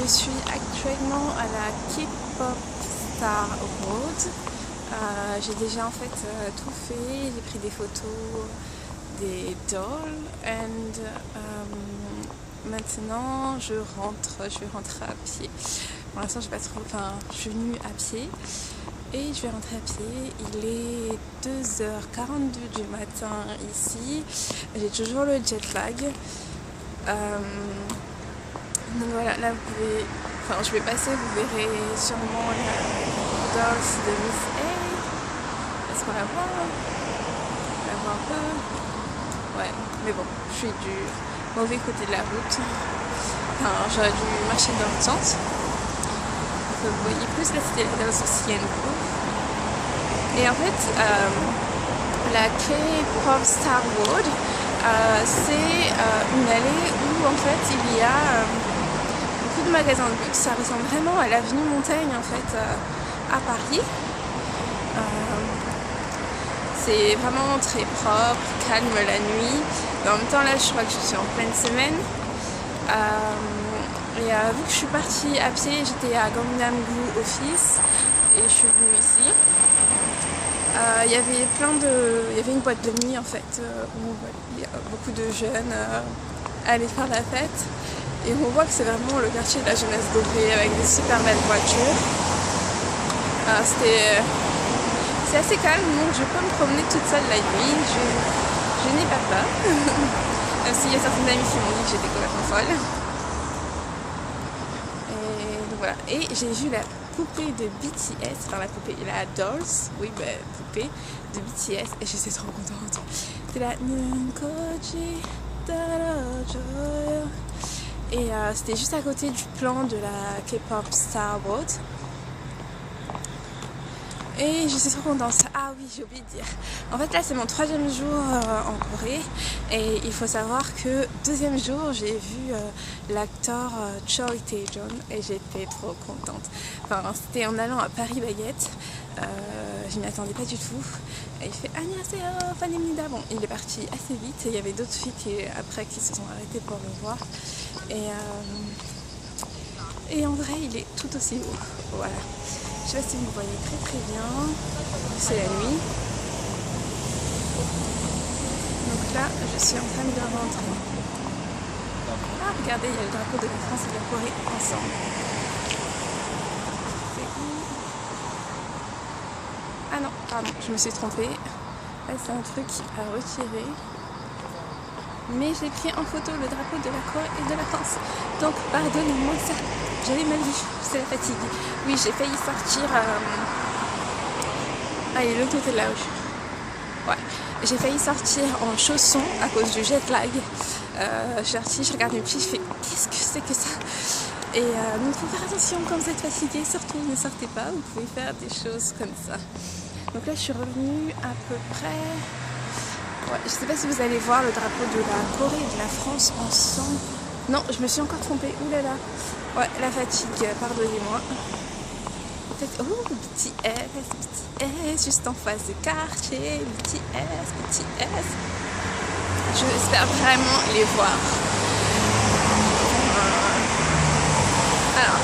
je suis actuellement à la K-pop Star Road. J'ai déjà en fait tout fait, j'ai pris des photos des dolls et maintenant je vais rentrer à pied. Pour l'instant je suis venue à pied et je vais rentrer à pied. Il est 2h42 du matin ici, j'ai toujours le jet lag. Donc voilà, là je vais passer, vous verrez sûrement la Dolls de Miss A. Est-ce qu'on la voit? On la voit un peu. Ouais, mais bon, je suis du mauvais côté de la route. J'aurais dû marcher dans l'autre sens. Vous voyez plus la cité de la Dolls aussi, il y a une cour. Et en fait, la K-pop Star Road, c'est une allée où en fait il y a beaucoup de magasins de luxe. Ça ressemble vraiment à l'avenue Montaigne en fait à Paris. C'est vraiment très propre, calme la nuit. Mais en même temps là je crois que je suis en pleine semaine. Et vu que je suis partie à pied, j'étais à Gangnam-gu Office et je suis venue ici. Il y avait une boîte de nuit en fait où il y a beaucoup de jeunes aller faire la fête et on voit que c'est vraiment le quartier de la jeunesse dorée avec des super belles voitures. C'est assez calme, donc je peux me promener toute seule la nuit, je n'ai pas peur. Même s'il y a certaines amies qui m'ont dit que j'étais complètement folle. Et donc voilà, et j'ai vu la poupée de BTS, la Dolls, oui, poupée de BTS, et j'étais trop contente. C'est la Nunkoji Darajoyo. Et c'était juste à côté du plan de la K-pop Star Road. Et je suis trop contente. Ah oui, j'ai oublié de dire. En fait là c'est mon 3e jour en Corée. Et il faut savoir que 2e jour j'ai vu l'acteur Choi Tae-joon et j'étais trop contente. C'était en allant à Paris Baguette. Je m'y attendais pas du tout. Et il fait Annyeonghaseyo, Fanimnida. Bon, il est parti assez vite. Et il y avait d'autres filles qui se sont arrêtées pour le voir. Et en vrai il est tout aussi beau. Voilà. Je sais pas si vous voyez très bien, c'est la nuit. Donc là, je suis en train de rentrer. Ah, regardez, il y a le drapeau de la France et de la Corée ensemble. C'est où? Ah non, pardon, je me suis trompée. Là, c'est un truc à retirer. Mais j'ai pris en photo le drapeau de la Corée et de la France. Donc, pardonnez-moi ça. J'avais mal vu, c'est la fatigue. Oui, j'ai failli sortir. Allez, l'autre côté de la rue. Ouais, j'ai failli sortir en chaussons à cause du jet lag. Je suis sortie, je regarde mes pieds, je fais qu'est-ce que c'est que ça? Et donc, il faut faire attention quand vous êtes fatigué. Surtout, ne sortez pas, vous pouvez faire des choses comme ça. Donc là, je suis revenue à peu près. Ouais, je sais pas si vous allez voir le drapeau de la Corée et de la France ensemble. Non, je me suis encore trompée. Ouh là là. Ouais, la fatigue, pardonnez-moi. Peut-être. Oh, BTS, juste en face de quartier. BTS. J'espère vraiment les voir. Alors.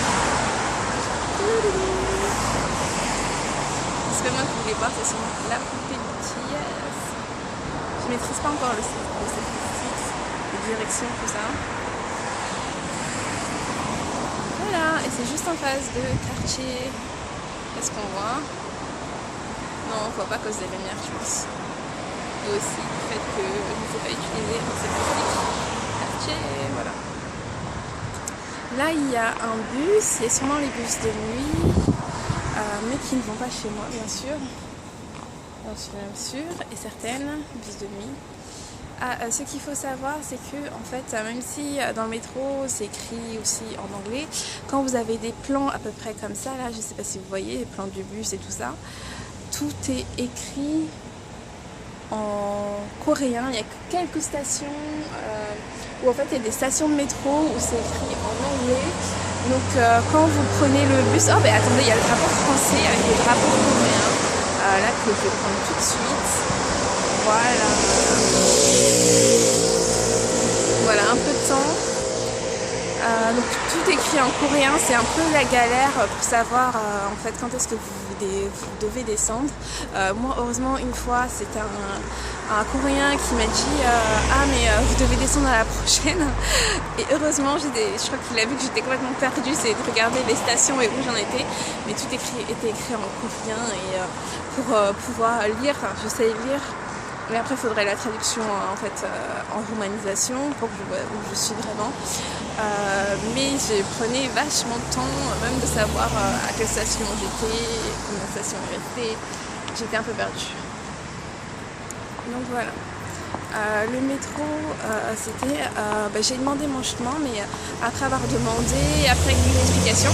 Ce que moi je voulais voir, c'est sûrement la poupée BTS. Je maîtrise pas encore le site, les directions, tout ça. Voilà, et c'est juste en face de quartier. Est-ce qu'on voit? Non, on voit pas à cause des lumières, je pense. Et aussi le fait que je ne sais pas utiliser cette quartier, voilà. Là, il y a un bus, il y a sûrement les bus de nuit, mais qui ne vont pas chez moi, bien sûr. J'en suis même sûre et certaine, bus de nuit. Ce qu'il faut savoir, c'est que en fait, même si dans le métro c'est écrit aussi en anglais, quand vous avez des plans à peu près comme ça, là, je sais pas si vous voyez les plans du bus et tout ça, tout est écrit en coréen. Il y a quelques stations où en fait il y a des stations de métro où c'est écrit en anglais. Donc quand vous prenez le bus, oh ben attendez, il y a le drapeau français avec le drapeau coréen. Là que je vais prendre tout de suite. Voilà. Voilà, un peu de temps. Donc tout écrit écrit en coréen, c'est un peu la galère pour savoir en fait quand est-ce que vous devez descendre. Moi heureusement une fois c'était un coréen qui m'a dit ah mais vous devez descendre à la prochaine, et heureusement je crois qu'il a vu que j'étais complètement perdue, c'est de regarder les stations et où j'en étais, mais tout était écrit en coréen, et pour pouvoir lire, je sais lire. Mais après, il faudrait la traduction en fait en romanisation pour que où je suis vraiment. Mais je prenais vachement de temps, même de savoir à quelle station j'étais, combien de stations il restait. J'étais un peu perdue. Donc voilà. Le métro, c'était... j'ai demandé mon chemin, mais après avoir demandé, après une explication,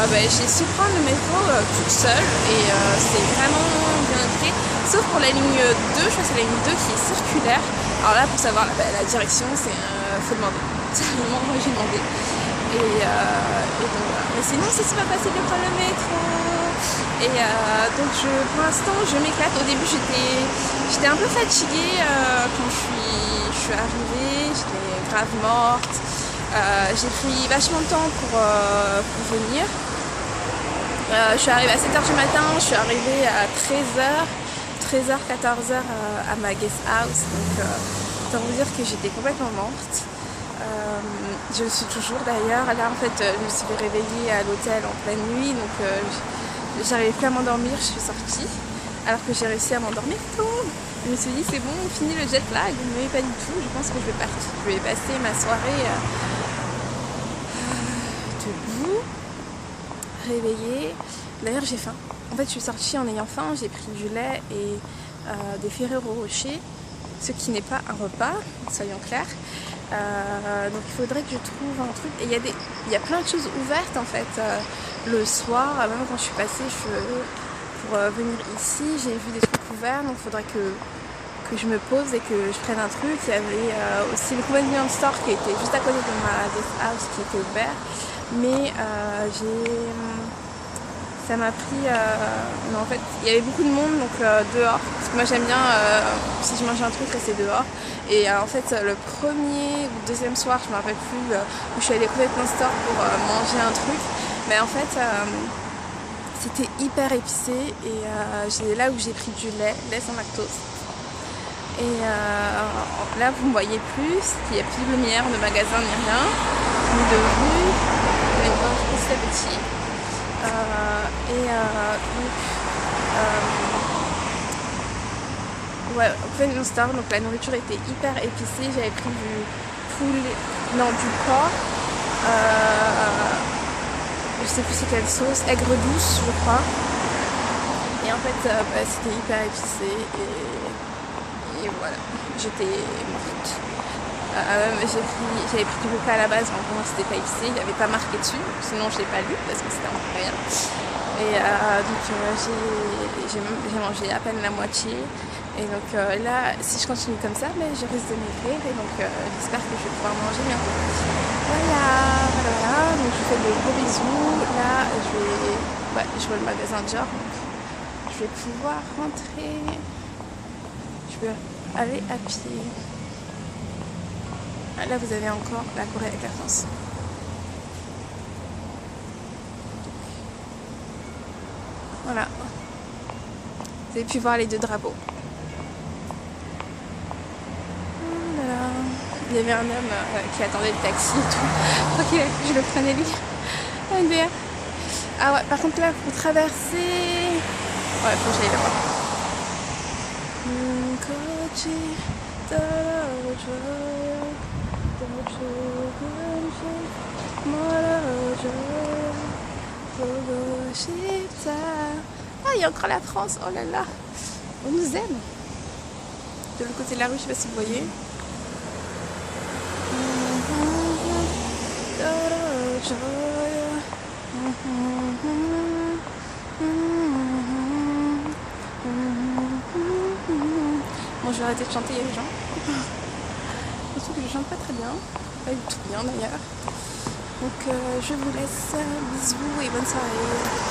j'ai su prendre le métro toute seule, et c'est vraiment bien indiqué. Sauf pour la ligne 2, je crois que c'est la ligne 2 qui est circulaire. Alors là, pour savoir la direction, faut demander. Moi, j'ai demandé. Et donc voilà. Mais sinon, c'est super facile de prendre le métro. Et donc pour l'instant, je m'éclate. Au début, j'étais un peu fatiguée quand je suis arrivée. J'étais grave morte. J'ai pris vachement de temps pour venir. Je suis arrivée à 7h du matin. Je suis arrivée à 14h à ma guest house, donc autant vous dire que j'étais complètement morte. Je le suis toujours d'ailleurs. Là en fait je me suis réveillée à l'hôtel en pleine nuit, donc j'arrivais plus à m'endormir, je suis sortie alors que j'ai réussi à m'endormir tôt. Je me suis dit c'est bon, fini le jet lag, mais pas du tout. Je pense que je vais passer ma soirée debout, réveillée. D'ailleurs j'ai faim. En fait, je suis sortie en ayant faim, j'ai pris du lait et des Ferrero Rocher, ce qui n'est pas un repas, soyons clairs. Donc il faudrait que je trouve un truc. Et il y a plein de choses ouvertes en fait. Le soir, même quand je suis passée pour venir ici, j'ai vu des trucs ouverts, donc il faudrait que je me pose et que je prenne un truc. Il y avait aussi le convenience store qui était juste à côté de ma guest house qui était ouvert. Mais ça m'a pris... non, en fait, il y avait beaucoup de monde, donc dehors. Parce que moi, j'aime bien, si je mange un truc, rester dehors. Et en fait, le premier ou deuxième soir, je ne me rappelle plus, où je suis allée complètement store pour manger un truc. Mais en fait, c'était hyper épicé. Et c'est là où j'ai pris du lait sans lactose. Et là, vous ne me voyez plus. Il n'y a plus de lumière de magasin ni rien. Ni de rue. Mais bon, petit à petit. Ouais, au store, donc la nourriture était hyper épicée. J'avais pris du poulet, non, du porc, je sais plus c'est quelle sauce, aigre douce je crois, et en fait c'était hyper épicé, et voilà, j'étais morte. J'avais pris du coca à la base, mais pour moi c'était pas épicé, il n'y avait pas marqué dessus, sinon je l'ai pas lu parce que c'était en coréen. Et donc j'ai mangé à peine la moitié. Et donc là, si je continue comme ça, je risque de maigrir, et donc j'espère que je vais pouvoir manger bientôt. Voilà, donc je vous fais de gros bisous. Là, je vois le magasin Dior, donc je vais pouvoir rentrer. Je vais aller à pied. Là, vous avez encore la Corée avec la France. Voilà. Vous avez pu voir les deux drapeaux. Voilà. Il y avait un homme qui attendait le taxi et tout. Je crois que je le prenais lui. Ah ouais, par contre là, pour traverser... Ouais, faut que j'aille là-bas. Ah, il y a encore la France, oh là là, on nous aime. De l'autre côté de la rue, je sais pas si vous voyez. Bon, je vais arrêter de chanter, il y a les gens. Je trouve que je chante pas très bien, pas du tout bien d'ailleurs. Donc je vous laisse, bisous et bonne soirée.